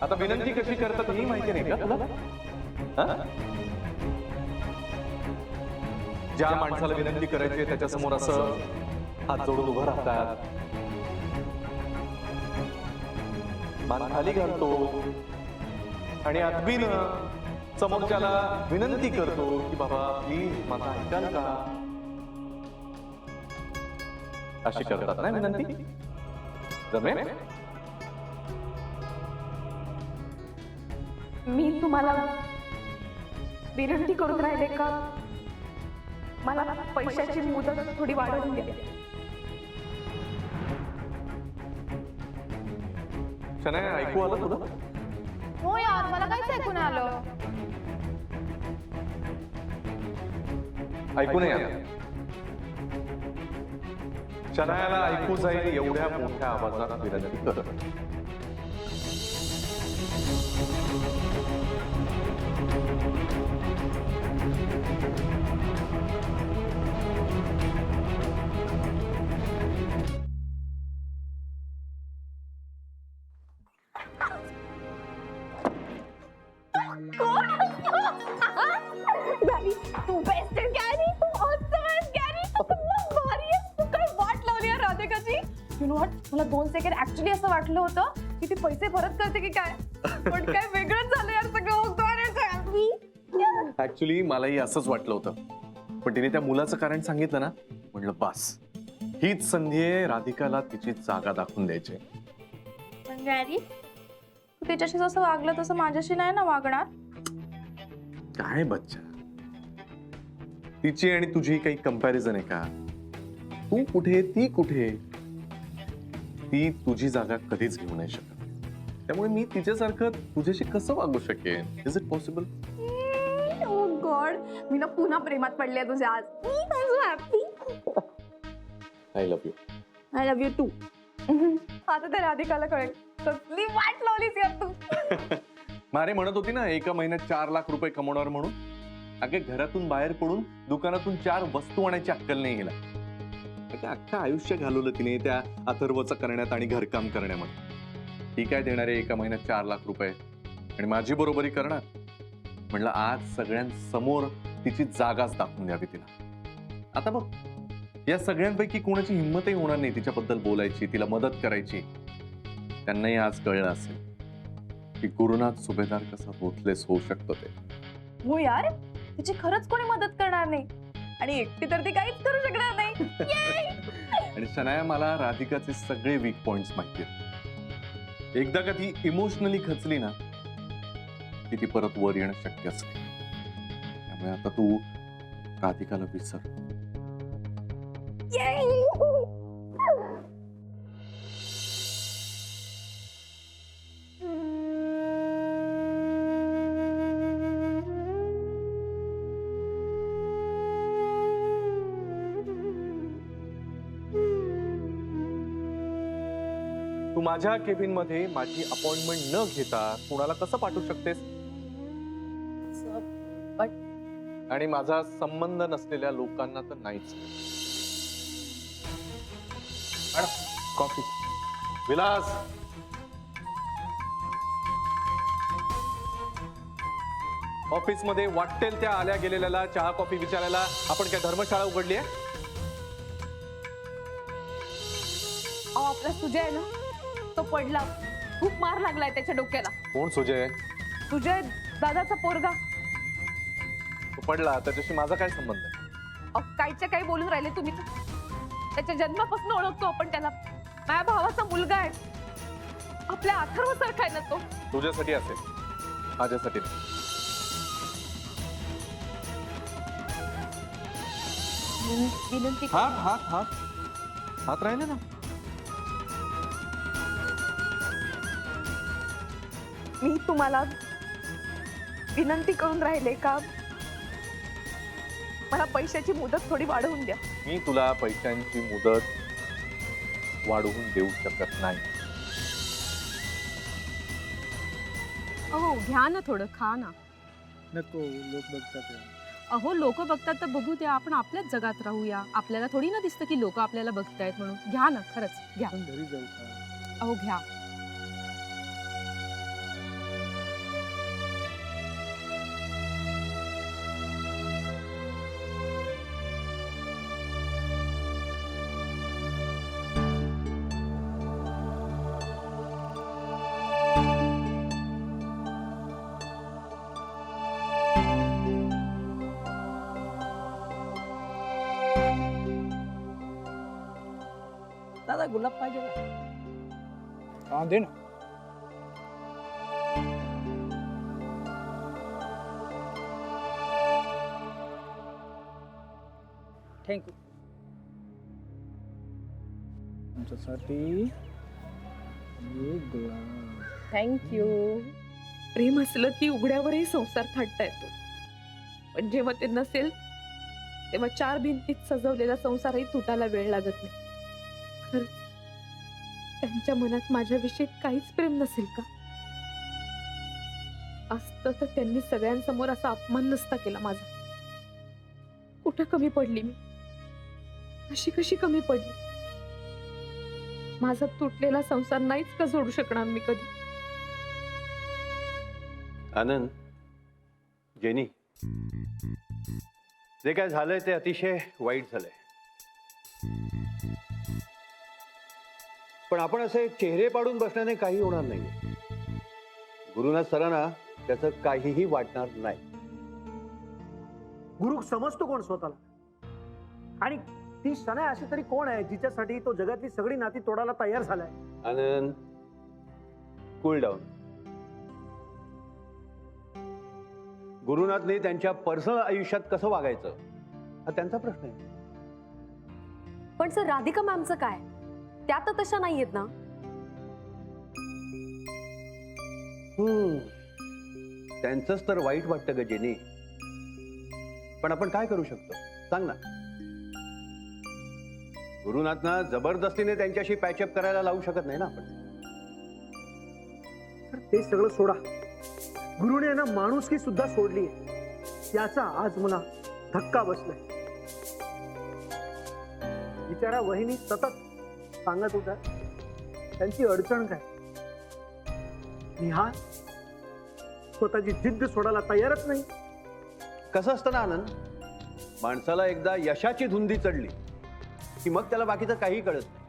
आता विनंती कशी करतात ही माहिती नाही का तुला? हा? ज्या माणसाला विनंती करायची त्याच्या समोर असं हात जोडून उभं राहतात, मान खाली घालतो आणि आदबीनं समोरच्याला विनंती करतो की बाबा प्लीज माझा ऐकाल का, अशी करतात ना विनंती. जमेल? मी तुम्हाला विनंती करून राहिले का मला पैशाची मुदत थोडी वाढवून द्या. शनाया, ऐकू आलं तुला? हो यार, मला काहीच ऐकून आलं. ऐकू नाही आलं? शनायाला ऐकू जाईल एवढ्या मोठ्या आवाजात विनंती कर. तू बेस्ट आहेस गॅरी, तू ऑसम आहेस गॅरी, तू खूप भारी आहेस. तू काय वाट लावली आहे राधिकाची. यू नो व्हॉट, मला 2 सेकंड ऍक्च्युली असं वाटलं होतं की ती पैसे परत करते की काय, पण काय वेगळंच झालं यार सगळं. ऍक्च्युली मलाही असंच वाटलं होतं, पण तिने त्या मुलाचं कारण सांगितलं ना, म्हणलं बस हीच संधी आहे राधिकाला तिची जागा दाखवून द्यायची. पण गॅरी, तू तिच्याशी जसं वागलं तसं माझ्याशी नाही ना वागणार. काय बच्चा, तिची आणि तुझी काही कंपॅरिझन आहे का? तू कुठे ती कुठे? ती तुझी जागा कधीच घेऊ नाही शकत, त्यामुळे मी तिच्यासारखं तुझ्याशी कसं वागू शकेन? Is it possible? Oh God, मी ना पुन्हा प्रेमात पडले तुझ्या आज. Happy. I love you. I love you too. आता तर राधिकाला कळेल कसली वाट लावलीस यार तू. मारे म्हणत होती ना एका महिन्यात 4 लाख रुपये कमवणार म्हणून. अगे घरातून बाहेर पडून दुकानातून 4 वस्तू आणायची अक्कल नाही गेला. अख्खं आयुष्य घालवलं तिने त्या अथर्वचं करण्यात आणि घरकाम करण्यामध्ये. ती काय देणार आहे एका महिन्यात 4 लाख रुपये आणि माझी बरोबरी करणार? म्हणलं आज सगळ्यांसमोर तिची जागाच दाखवून द्यावी तिला. आता बघ, या सगळ्यांपैकी कोणाची हिंमतही होणार नाही तिच्याबद्दल बोलायची, तिला मदत करायची. त्यांनाही आज कळलं असेल की गुरुनाथ सुभेदार कसा रोथलेस होऊ शकतो ते. हो यार, तिची खरंच कोणी मदत करणार नाही आणि एकटी तर ती काहीच करू शकणार नाही. आणि शनाया, मला राधिकाचे सगळे वीक पॉइंट्स माहिती आहेत. एकदा का ती इमोशनली खचली ना की ती परत वर येणं शक्य असते. त्यामुळे आता तू राधिकाला विसर. तू माझ्या केबिन मध्ये माझी अपॉइंटमेंट न घेता कुणाला कसं पाठवू शकतेस? आणि माझा संबंध नसलेल्या लोकांना तर नाहीच. कॉफी. विलास, ऑफिस मध्ये वाटेल त्या आल्या गेलेल्याला चहा कॉफी विचारायला आपण काय धर्मशाळा उघडली आहे? आपला सुजय आहे ना, तो पडला. खूप मार लागलाय त्याच्या डोक्याला. कोण सुजय? सुजय दादाचा पोरगा. तो पडला, त्याच्याशी माझा काय संबंध आहे? काहीच्या काही बोलून राहिले तुम्ही. त्याच्या जन्मापासून ओळखतो आपण त्याला. माझ्या भावाचा मुलगा आहे. आपल्या अथर्व सारखा आहे ना तो. तुझ्यासाठी असेल, माझ्यासाठी विनंती. हात हात हात हात राहिले ना. मी तुम्हाला विनंती करून राहिले का मला पैशाची मुदत थोडी वाढवून द्या. मी तुला पैशांची मुदत वाढवून देऊ शकत नाही. अहो घ्या ना, थोडं खा ना. नको, लोक बघतात. अहो लोक बघतात तर बघू द्या, आपण आपल्याच जगात राहूया. आपल्याला थोडी ना दिसतं की लोक आपल्याला बघतायत म्हणून. घ्या ना, खरंच घ्या. आपण घरी जाऊ का? अहो घ्या. मला गुलाब पाहिजे ना. हा दे ना. थँक्यू. तुमच्यासाठी एक गुलाब. थँक्यू. प्रेम असलं की उघड्यावरही संसार थाटता येतो, पण जेव्हा ते नसेल तेव्हा चार भिंतीत सजवलेला संसारही तुटायला वेळ लागत नाही. खरंच त्यांच्या मनात माझ्याविषयी काहीच प्रेम नसेल का? असतं तर त्यांनी सगळ्यांसमोर असा अपमान नसता केला माझा. कुठं कमी पडली मी? अशी कशी कमी पडली? माझा तुटलेला संसार नाहीच का जोडू शकणार मी कधी? आनंद, जेनी, जे काय झालंय ते अतिशय वाईट झालंय, पण आपण असे चेहरे पाडून बसण्याने काही होणार नाही. गुरुनाथ सरांना त्याचं काहीही वाटणार नाही. गुरु समजतो कोण स्वतःला? आणि ती शनाय अशी तरी कोण आहे जिच्यासाठी तो जगातली सगळी नाती तोडायला तयार झालाय? आनंद, कूल डाऊन. गुरुनाथने त्यांच्या पर्सनल आयुष्यात कसं वागायचं हा त्यांचा प्रश्न आहे. पण सर, राधिका मॅमचं काय? त्या तर तशा नाहीयेत ना. त्यांचंच तर वाईट वाटतं ग जेनी, पण आपण काय करू शकतो सांग ना. गुरुनाथना जबरदस्तीने त्यांच्याशी पॅचअप करायला लावू शकत नाही ना आपण. तर ते सगळं सोडा. गुरुने ना माणुसकी सुद्धा सोडली, याचा आज मला धक्का बसलाय. बिचारा वहिनी सतत सांगत होत्या त्यांची अडचण काय. निहाल स्वतःची जिद्द सोडायला तयारच नाही. कसं असतं ना आनंद, माणसाला एकदा यशाची धुंदी चढली की मग त्याला बाकीचं काही कळत नाही.